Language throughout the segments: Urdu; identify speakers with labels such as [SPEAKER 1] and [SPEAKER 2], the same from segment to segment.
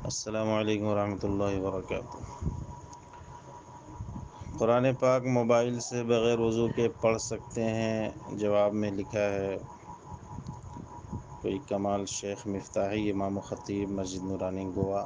[SPEAKER 1] السلام علیکم ورحمۃ اللہ وبرکاتہ۔ قرآن پاک موبائل سے بغیر وضو کے پڑھ سکتے ہیں؟ جواب میں لکھا ہے کوئی کمال شیخ مفتاحی، امام و خطیب، مسجد نورانی گوا۔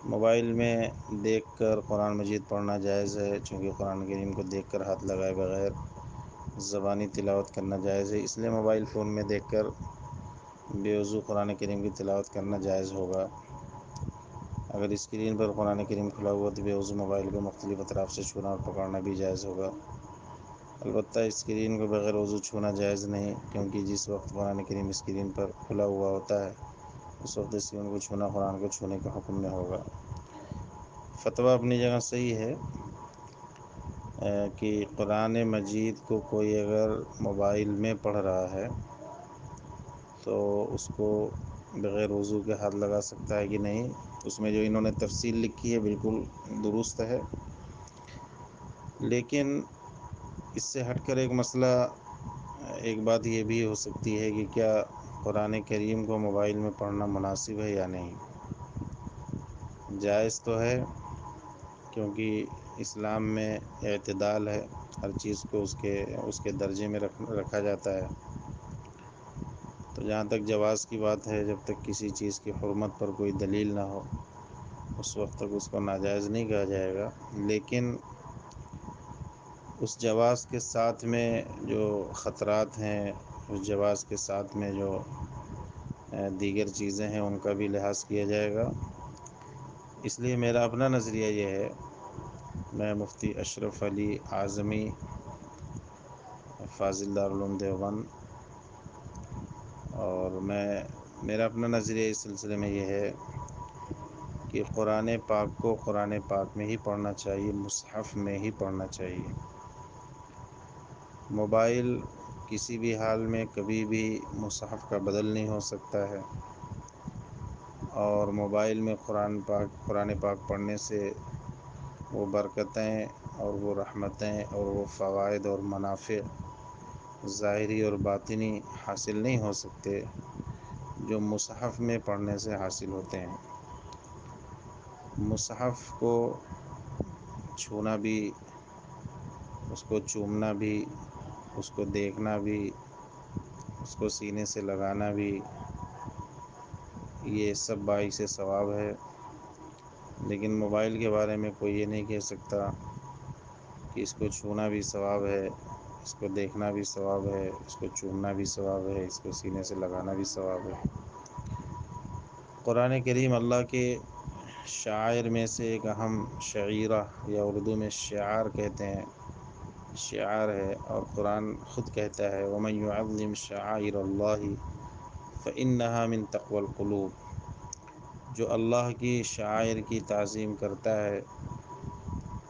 [SPEAKER 1] موبائل میں دیکھ کر قرآن مجید پڑھنا جائز ہے، چونکہ قرآن کریم کو دیکھ کر ہاتھ لگائے بغیر زبانی تلاوت کرنا جائز ہے، اس لیے موبائل فون میں دیکھ کر بے وضو قرآن کریم کی تلاوت کرنا جائز ہوگا۔ اگر اسکرین پر قرآن کریم کھلا ہوا تو بے وضو موبائل کو مختلف اطراف سے چھونا اور پکڑنا بھی جائز ہوگا۔ البتہ اسکرین کو بغیر وضو چھونا جائز نہیں، کیونکہ جس وقت قرآن کریم اسکرین پر کھلا ہوا ہوتا ہے اس وقت اسکرین کو چھونا قرآن کو چھونے کے حکم میں ہوگا۔ فتویٰ اپنی جگہ صحیح ہے کہ قرآن مجید کو کوئی اگر موبائل میں پڑھ رہا ہے تو اس کو بغیر وضو کے ہاتھ لگا سکتا ہے کہ نہیں، اس میں جو انہوں نے تفصیل لکھی ہے بالکل درست ہے، لیکن اس سے ہٹ کر ایک بات یہ بھی ہو سکتی ہے کہ کیا قرآن کریم کو موبائل میں پڑھنا مناسب ہے یا نہیں۔ جائز تو ہے، کیونکہ اسلام میں اعتدال ہے، ہر چیز کو اس کے درجے میں رکھا جاتا ہے۔ تو جہاں تک جواز کی بات ہے، جب تک کسی چیز کی حرمت پر کوئی دلیل نہ ہو اس وقت تک اس کو ناجائز نہیں کہا جائے گا، لیکن اس جواز کے ساتھ میں جو خطرات ہیں، اس جواز کے ساتھ میں جو دیگر چیزیں ہیں ان کا بھی لحاظ کیا جائے گا۔ اس لیے میرا اپنا نظریہ یہ ہے، میں مفتی اشرف علی اعظمی فاضل دارالعلوم دیوبند، اور میرا اپنا نظریہ اس سلسلے میں یہ ہے کہ قرآن پاک کو قرآن پاک میں ہی پڑھنا چاہیے، مصحف میں ہی پڑھنا چاہیے۔ موبائل کسی بھی حال میں کبھی بھی مصحف کا بدل نہیں ہو سکتا ہے، اور موبائل میں قرآن پاک پڑھنے سے وہ برکتیں اور وہ رحمتیں اور وہ فوائد اور منافع ظاہری اور باطنی حاصل نہیں ہو سکتے جو مصحف میں پڑھنے سے حاصل ہوتے ہیں۔ مصحف کو چھونا بھی، اس کو چومنا بھی، اس کو دیکھنا بھی، اس کو سینے سے لگانا بھی، یہ سب باعث ثواب ہے۔ لیکن موبائل کے بارے میں کوئی یہ نہیں کہہ سکتا کہ اس کو چھونا بھی ثواب ہے، اس کو دیکھنا بھی ثواب ہے، اس کو چومنا بھی ثواب ہے، اس کو سینے سے لگانا بھی ثواب ہے۔ قرآن کریم اللہ کے شعائر میں سے ایک اہم شعیرہ، یا اردو میں شعار کہتے ہیں، شعار ہے، اور قرآن خود کہتا ہے وَمَن يُعَظِّمْ شَعَائِرَ اللَّهِ فَإِنَّهَا مِن تَقْوَى الْقُلُوبِ، جو اللہ کی شعائر کی تعظیم کرتا ہے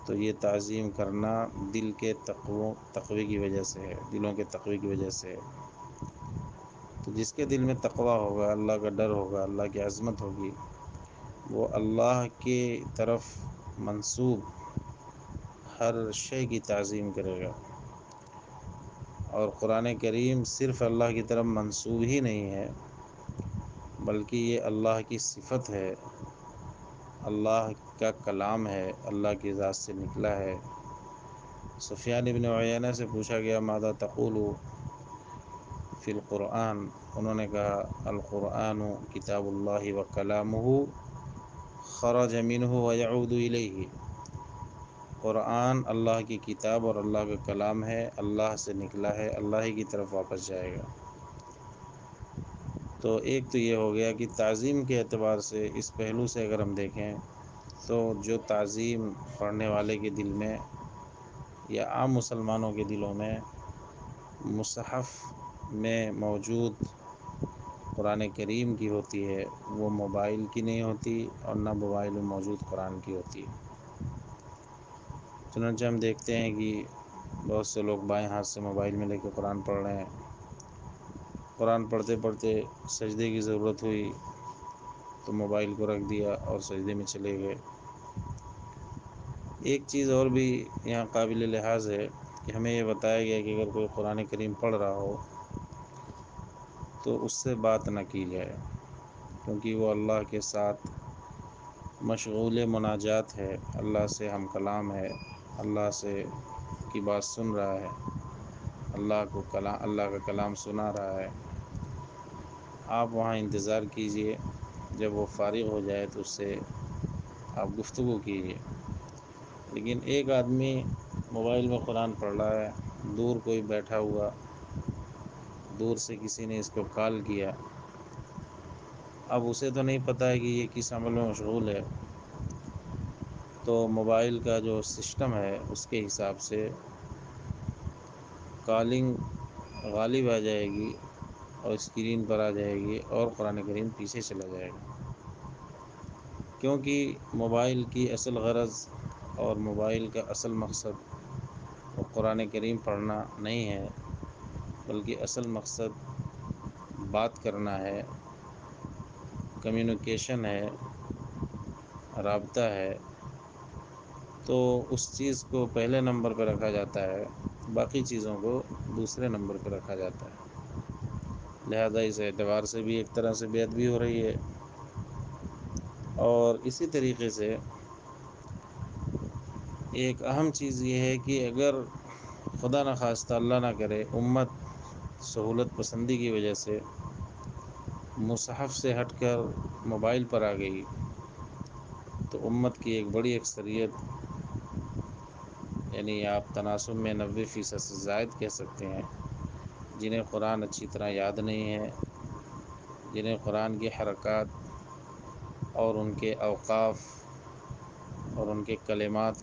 [SPEAKER 1] تو یہ تعظیم کرنا دل کے تقوی کی وجہ سے ہے، دلوں کے تقوی کی وجہ سے ہے۔ تو جس کے دل میں تقوی ہوگا، اللہ کا ڈر ہوگا، اللہ کی عظمت ہوگی، وہ اللہ کی طرف منسوب ہر شے کی تعظیم کرے گا۔ اور قرآن کریم صرف اللہ کی طرف منسوب ہی نہیں ہے، بلکہ یہ اللہ کی صفت ہے، اللہ کا کلام ہے، اللہ کی ذات سے نکلا ہے۔ سفیان بن عیینہ سے پوچھا گیا ماذا تقول فی القرآن، انہوں نے کہا القرآن کتاب اللہ و کلامہ خرج منہ ویعود الیہ، قرآن اللہ کی کتاب اور اللہ کا کلام ہے، اللہ سے نکلا ہے، اللہ ہی کی طرف واپس جائے گا۔ تو ایک تو یہ ہو گیا کہ تعظیم کے اعتبار سے اس پہلو سے اگر ہم دیکھیں تو جو تعظیم پڑھنے والے کے دل میں یا عام مسلمانوں کے دلوں میں مصحف میں موجود قرآن کریم کی ہوتی ہے، وہ موبائل کی نہیں ہوتی، اور نہ موبائل میں موجود قرآن کی ہوتی ہے۔ چنانچہ ہم دیکھتے ہیں کہ بہت سے لوگ بائیں ہاتھ سے موبائل میں لے کے قرآن پڑھ رہے ہیں، قرآن پڑھتے پڑھتے سجدے کی ضرورت ہوئی تو موبائل کو رکھ دیا اور سجدے میں چلے گئے۔ ایک چیز اور بھی یہاں قابل لحاظ ہے کہ ہمیں یہ بتایا گیا کہ اگر کوئی قرآن کریم پڑھ رہا ہو تو اس سے بات نہ کی جائے، کیونکہ وہ اللہ کے ساتھ مشغول مناجات ہے، اللہ سے ہم کلام ہے، اللہ سے کی بات سن رہا ہے، اللہ کا کلام سنا رہا ہے۔ آپ وہاں انتظار کیجئے، جب وہ فارغ ہو جائے تو اس سے آپ گفتگو کیجئے۔ لیکن ایک آدمی موبائل میں قرآن پڑھ رہا ہے، دور کوئی بیٹھا ہوا، دور سے کسی نے اس کو کال کیا، اب اسے تو نہیں پتہ ہے کہ یہ کس عمل میں مشغول ہے، تو موبائل کا جو سسٹم ہے اس کے حساب سے کالنگ غالب آ جائے گی اور اسکرین پر آ جائے گی اور قرآن کریم پیچھے چلا جائے گا، کیونکہ موبائل کی اصل غرض اور موبائل کا اصل مقصد وہ قرآن کریم پڑھنا نہیں ہے، بلکہ اصل مقصد بات کرنا ہے، کمیونیکیشن ہے، رابطہ ہے۔ تو اس چیز کو پہلے نمبر پہ رکھا جاتا ہے، باقی چیزوں کو دوسرے نمبر پہ رکھا جاتا ہے، لہذا اس اعتبار سے بھی ایک طرح سے بے ادبی ہو رہی ہے۔ اور اسی طریقے سے ایک اہم چیز یہ ہے کہ اگر خدا نخواستہ اللہ نہ کرے امت سہولت پسندی کی وجہ سے مصحف سے ہٹ کر موبائل پر آ گئی، تو امت کی ایک بڑی اکثریت، یعنی آپ تناسب میں 90% سے زائد کہہ سکتے ہیں، جنہیں قرآن اچھی طرح یاد نہیں ہے، جنہیں قرآن کی حرکات اور ان کے اوقاف اور ان کے کلمات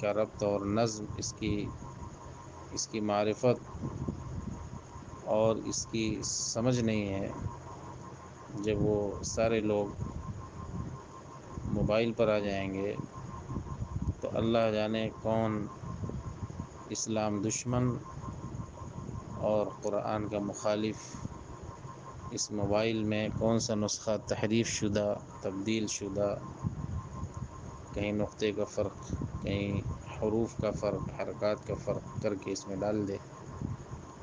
[SPEAKER 1] کا ربط اور نظم، اس کی معرفت اور اس کی سمجھ نہیں ہے، جب وہ سارے لوگ موبائل پر آ جائیں گے تو اللہ جانے کون اسلام دشمن اور قرآن کا مخالف اس موبائل میں کون سا نسخہ تحریف شدہ، تبدیل شدہ، کہیں نقطے کا فرق، کہیں حروف کا فرق، حرکات کا فرق کر کے اس میں ڈال دے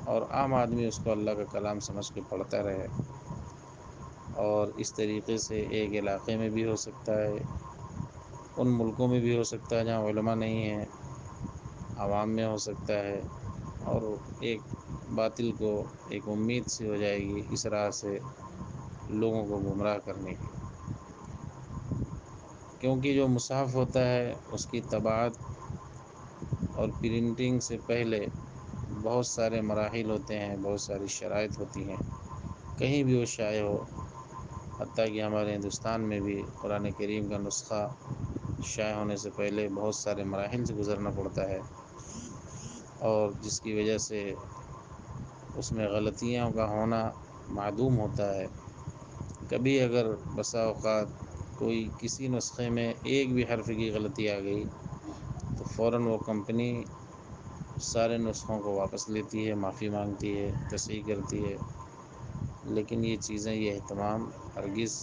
[SPEAKER 1] اور عام آدمی اس کو اللہ کا کلام سمجھ کے پڑھتا رہے۔ اور اس طریقے سے ایک علاقے میں بھی ہو سکتا ہے، ان ملکوں میں بھی ہو سکتا ہے جہاں علماء نہیں ہیں، عوام میں ہو سکتا ہے، اور ایک باطل کو ایک امید سی ہو جائے گی اس راہ سے لوگوں کو گمراہ کرنے کی، کیونکہ جو مصحف ہوتا ہے اس کی طباعت اور پرنٹنگ سے پہلے بہت سارے مراحل ہوتے ہیں، بہت ساری شرائط ہوتی ہیں، کہیں بھی وہ شائع ہو، حتیٰ کہ ہمارے ہندوستان میں بھی قرآن کریم کا نسخہ شائع ہونے سے پہلے بہت سارے مراحل سے گزرنا پڑتا ہے، اور جس کی وجہ سے اس میں غلطیوں کا ہونا معدوم ہوتا ہے۔ کبھی اگر بسا اوقات کوئی کسی نسخے میں ایک بھی حرف کی غلطی آ گئی تو فوراً وہ کمپنی سارے نسخوں کو واپس لیتی ہے، معافی مانگتی ہے، تصحیح کرتی ہے، لیکن یہ چیزیں، یہ اہتمام ہرگز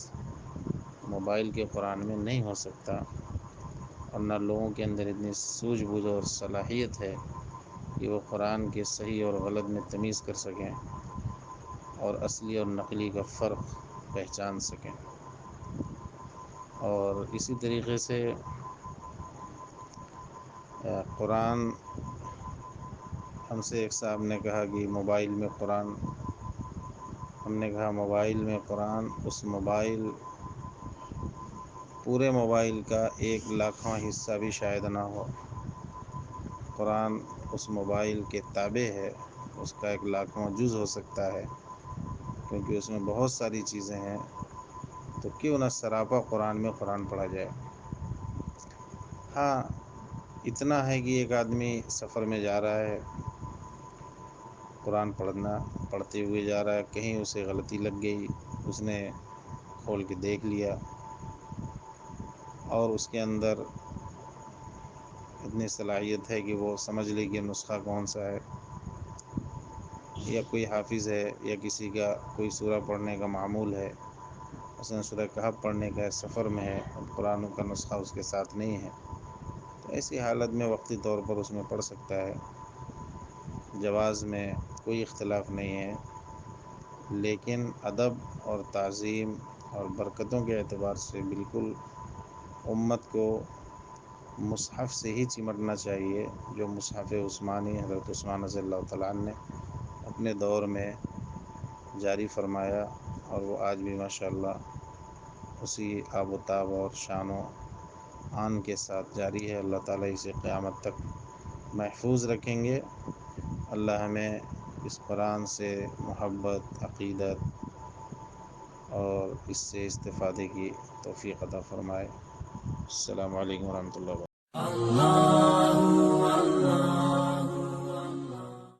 [SPEAKER 1] موبائل کے قرآن میں نہیں ہو سکتا، اور نہ لوگوں کے اندر اتنی سوجھ بوجھ اور صلاحیت ہے کہ وہ قرآن کے صحیح اور غلط میں تمیز کر سکیں اور اصلی اور نقلی کا فرق پہچان سکیں۔ اور اسی طریقے سے قرآن، ہم سے ایک صاحب نے کہا کہ موبائل میں قرآن، ہم نے کہا موبائل میں قرآن، اس موبائل، پورے موبائل کا 1,00,000واں حصہ بھی شاید نہ ہو، قرآن اس موبائل کے تابع ہے، اس کا 1,00,000واں جز ہو سکتا ہے، کیونکہ اس میں بہت ساری چیزیں ہیں، تو کیوں نہ سراپا قرآن میں قرآن پڑھا جائے۔ ہاں، اتنا ہے کہ ایک آدمی سفر میں جا رہا ہے، قرآن پڑھتے ہوئے جا رہا ہے، کہیں اسے غلطی لگ گئی، اس نے کھول کے دیکھ لیا اور اس کے اندر اتنی صلاحیت ہے کہ وہ سمجھ لے کہ نسخہ کون سا ہے، یا کوئی حافظ ہے، یا کسی کا کوئی سورہ پڑھنے کا معمول ہے، مثلا سورہ کہف پڑھنے کا ہے، سفر میں ہے، اب قرآن کا نسخہ اس کے ساتھ نہیں ہے، تو ایسی حالت میں وقتی طور پر اس میں پڑھ سکتا ہے، جواز میں کوئی اختلاف نہیں ہے، لیکن ادب اور تعظیم اور برکتوں کے اعتبار سے بالکل امت کو مصحف سے ہی چمٹنا چاہیے، جو مصحف عثمانی حضرت عثمان رضی اللہ تعالیٰ عنہ نے اپنے دور میں جاری فرمایا، اور وہ آج بھی ماشاءاللہ اسی آب و تاب اور شان و آن کے ساتھ جاری ہے۔ اللہ تعالیٰ اسے قیامت تک محفوظ رکھیں گے۔ اللہ ہمیں اس قرآن سے محبت، عقیدت اور اس سے استفادے کی توفیق عطا فرمائے۔ السلام علیکم ورحمۃ اللہ وبرکاتہ۔